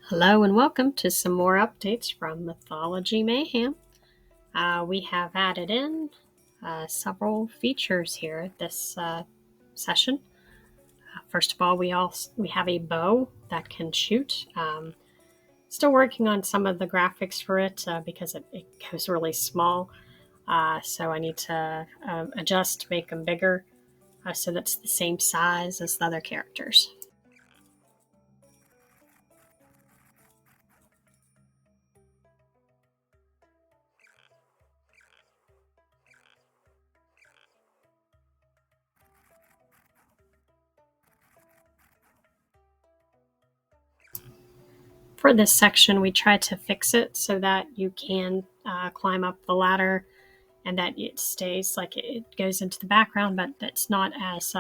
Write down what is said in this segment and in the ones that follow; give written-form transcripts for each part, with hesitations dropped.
Hello and welcome to some more updates from Mythology Mayhem. We have added in several features here this session. First of all, we have a bow that can shoot. Still working on some of the graphics for it because it goes really small. So I need to adjust to make them bigger so that's the same size as the other characters. For this section, we tried to fix it so that you can climb up the ladder and that it stays like it goes into the background, but it's not as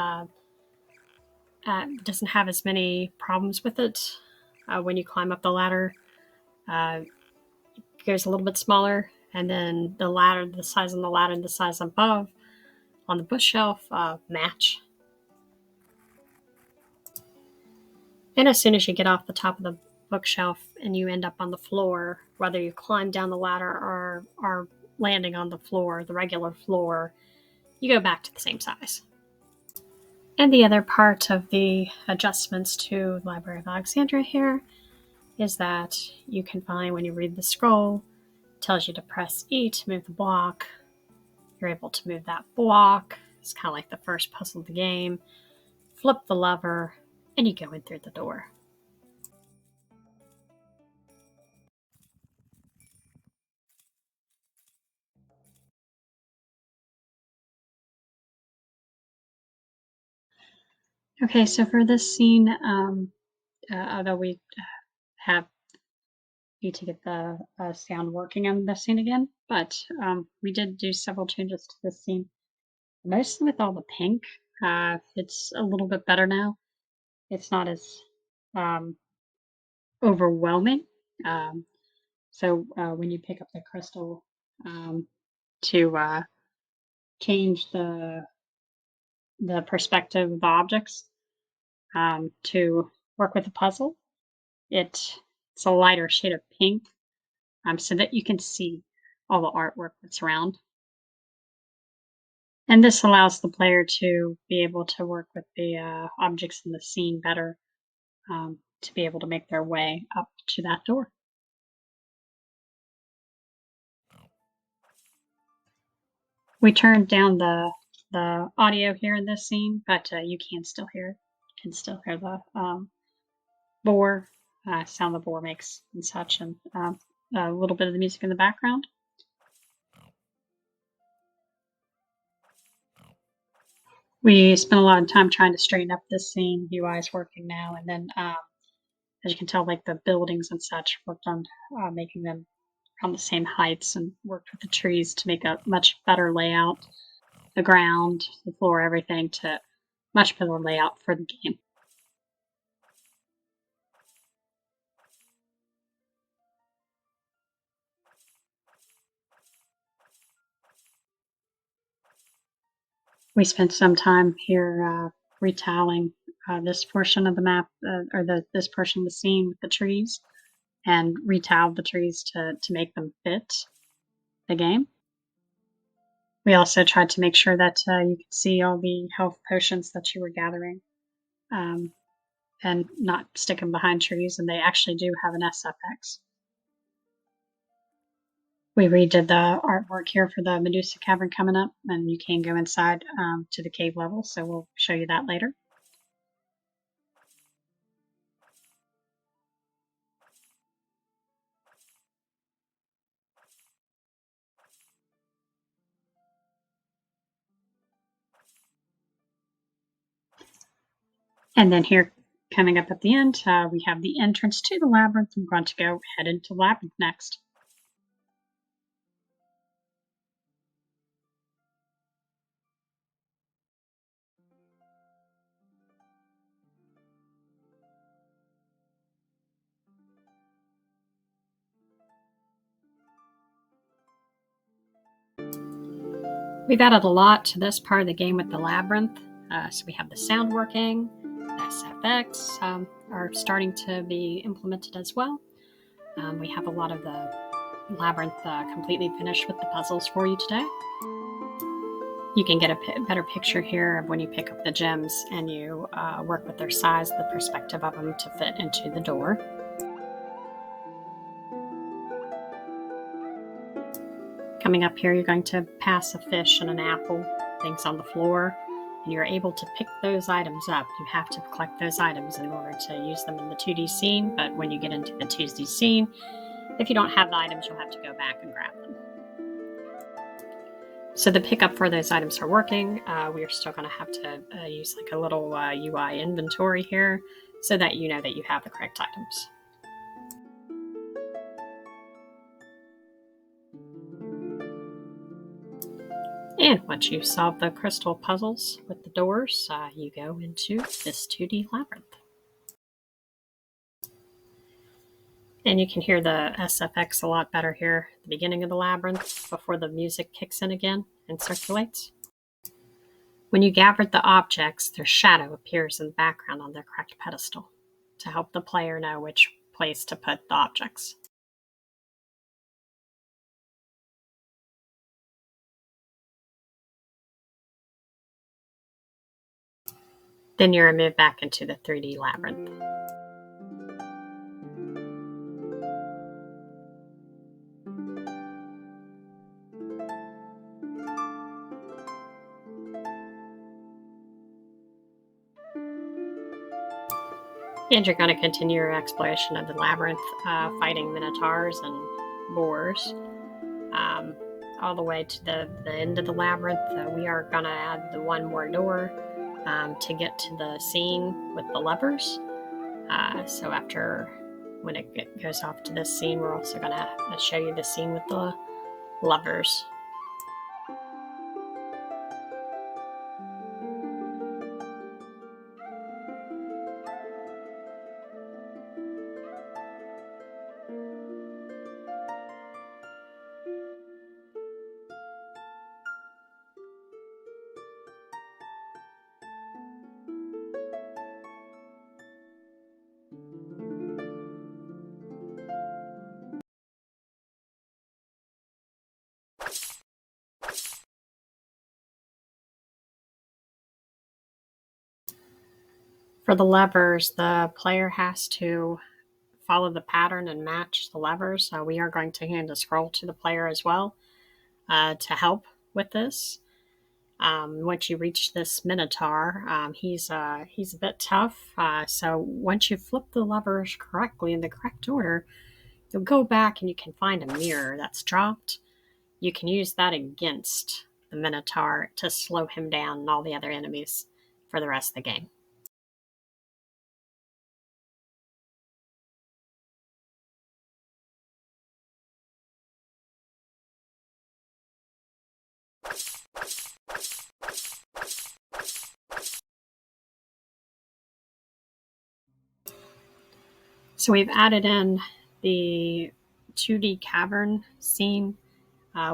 doesn't have as many problems with it when you climb up the ladder. It goes a little bit smaller, and then the ladder, the size on the ladder, and the size above on the bookshelf match. And as soon as you get off the top of the bookshelf and you end up on the floor, whether you climb down the ladder or are landing on the floor, the regular floor, you go back to the same size. And the other part of the adjustments to Library of Alexandria here is that you can find when you read the scroll, it tells you to press E to move the block. You're able to move that block. It's kind of like the first puzzle of the game. Flip the lever, and you go in through the door. Okay, so for this scene, although we need to get the sound working on this scene again, but we did do several changes to this scene, mostly with all the pink. It's a little bit better now. It's not as overwhelming. So when you pick up the crystal to change the perspective of the objects to work with the puzzle, it's a lighter shade of pink so that you can see all the artwork that's around. And this allows the player to be able to work with the objects in the scene better to be able to make their way up to that door. We turned down the audio here in this scene, but you can still hear it. You can still hear the boar sound the boar makes and such, and a little bit of the music in the background. We spent a lot of time trying to straighten up this scene. UI is working now, and then as you can tell, like the buildings and such, worked on making them on the same heights and worked with the trees to make a much better layout. The ground, the floor, everything to much better layout for the game. We spent some time here retiling this portion of the map or this portion of the scene with the trees and retiled the trees to make them fit the game. We also tried to make sure that you could see all the health potions that you were gathering and not stick them behind trees, and they actually do have an SFX. We redid the artwork here for the Medusa Cavern coming up, and you can go inside to the cave level, so we'll show you that later. And then here, coming up at the end, we have the entrance to the labyrinth. I'm going to go head into the labyrinth next. We've added a lot to this part of the game with the labyrinth. So we have the sound working, the SFX are starting to be implemented as well. We have a lot of the labyrinth completely finished with the puzzles for you today. You can get a better picture here of when you pick up the gems and you work with their size, the perspective of them to fit into the door. Coming up here, you're going to pass a fish and an apple, things on the floor, and you're able to pick those items up. You have to collect those items in order to use them in the 2D scene, but when you get into the 2D scene, if you don't have the items, you'll have to go back and grab them. So the pickup for those items are working. We are still going to have to use like a little UI inventory here so that you know that you have the correct items. And once you solve the crystal puzzles with the doors, you go into this 2D labyrinth. And you can hear the SFX a lot better here at the beginning of the labyrinth before the music kicks in again and circulates. When you gather the objects, their shadow appears in the background on their correct pedestal to help the player know which place to put the objects. Then you're moved back into the 3D labyrinth. And you're going to continue your exploration of the labyrinth, fighting minotaurs and boars. All the way to the end of the labyrinth, we are going to add the one more door to get to the scene with the levers. So after, when it goes off to this scene, we're also going to show you the scene with the levers. For the levers, the player has to follow the pattern and match the levers. We are going to hand a scroll to the player as well to help with this. Once you reach this minotaur, he's a bit tough. So once you flip the levers correctly in the correct order, you'll go back and you can find a mirror that's dropped. You can use that against the minotaur to slow him down and all the other enemies for the rest of the game. So we've added in the 2D cavern scene.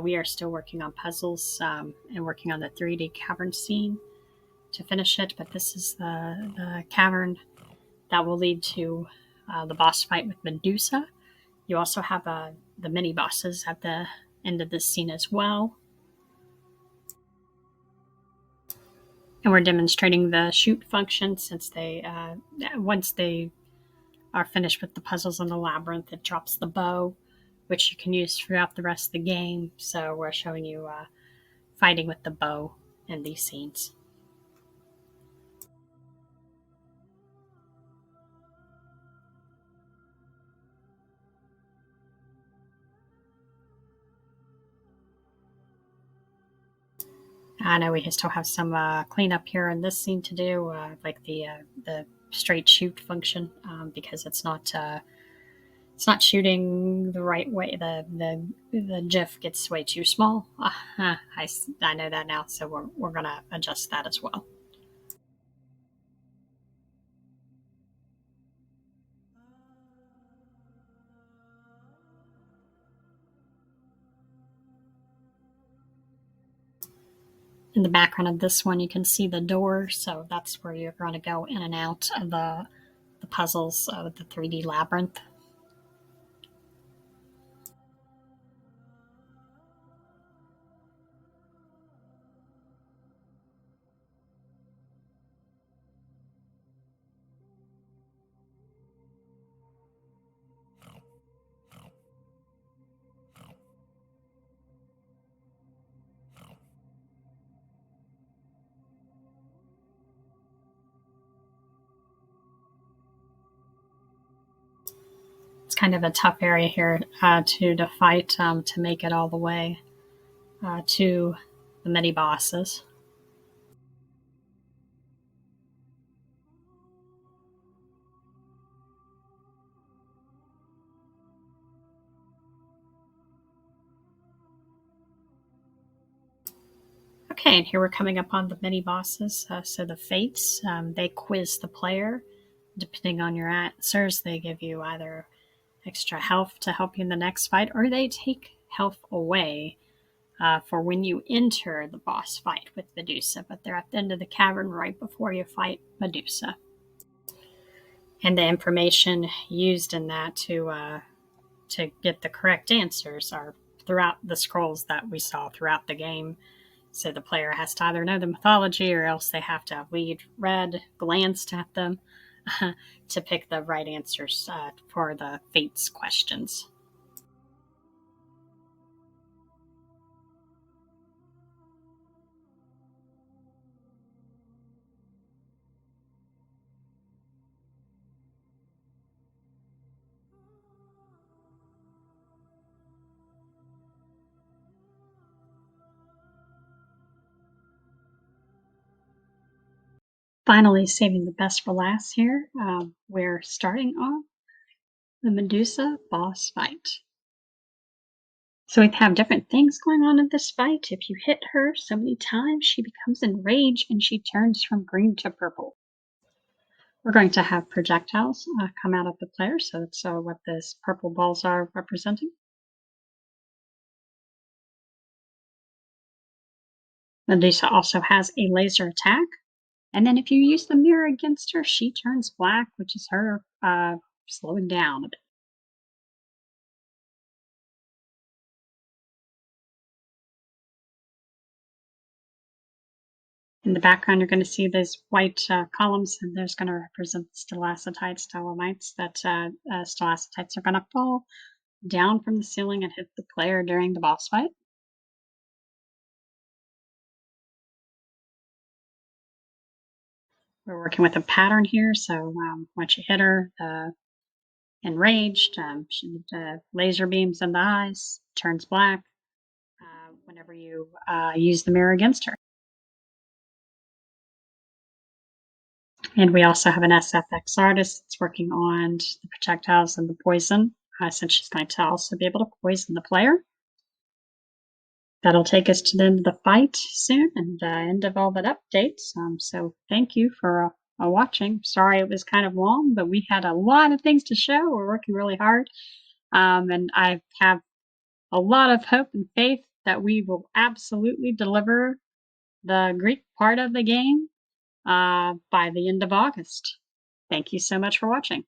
We are still working on puzzles and working on the 3D cavern scene to finish it, but this is the cavern that will lead to the boss fight with Medusa. You also have the mini bosses at the end of this scene as well. And we're demonstrating the shoot function since once they are finished with the puzzles in the labyrinth, it drops the bow, which you can use throughout the rest of the game. So we're showing you fighting with the bow in these scenes. I know we still have some cleanup here in this scene to do, like the straight shoot function, because it's not shooting the right way. The GIF gets way too small. I know that now, so we're gonna adjust that as well. In the background of this one, you can see the door, so that's where you're going to go in and out of the puzzles of the 3D labyrinth. It's kind of a tough area here to fight to make it all the way to the mini bosses. Okay, and here we're coming up on the mini bosses. So the fates, they quiz the player. Depending on your answers, they give you either extra health to help you in the next fight, or they take health away for when you enter the boss fight with Medusa. But they're at the end of the cavern right before you fight Medusa. And the information used in that to get the correct answers are throughout the scrolls that we saw throughout the game. So the player has to either know the mythology or else they have to have read, glanced at them to pick the right answers for the fates questions. Finally, saving the best for last here, we're starting off the Medusa boss fight. So we have different things going on in this fight. If you hit her so many times, she becomes enraged and she turns from green to purple. We're going to have projectiles come out of the player, so that's what these purple balls are representing. Medusa also has a laser attack. And then if you use the mirror against her, she turns black, which is her slowing down a bit. In the background, you're going to see these white columns, and there's going to represent stalactites, stalagmites. That stalactites are going to fall down from the ceiling and hit the player during the boss fight. We're working with a pattern here, so once you hit her, enraged, she laser beams in the eyes, turns black whenever you use the mirror against her. And we also have an SFX artist that's working on the projectiles and the poison, since she's going to also be able to poison the player. That'll take us to the end of the fight soon and end of all that updates. So thank you for watching. Sorry it was kind of long, but we had a lot of things to show. We're working really hard. And I have a lot of hope and faith that we will absolutely deliver the Greek part of the game by the end of August. Thank you so much for watching.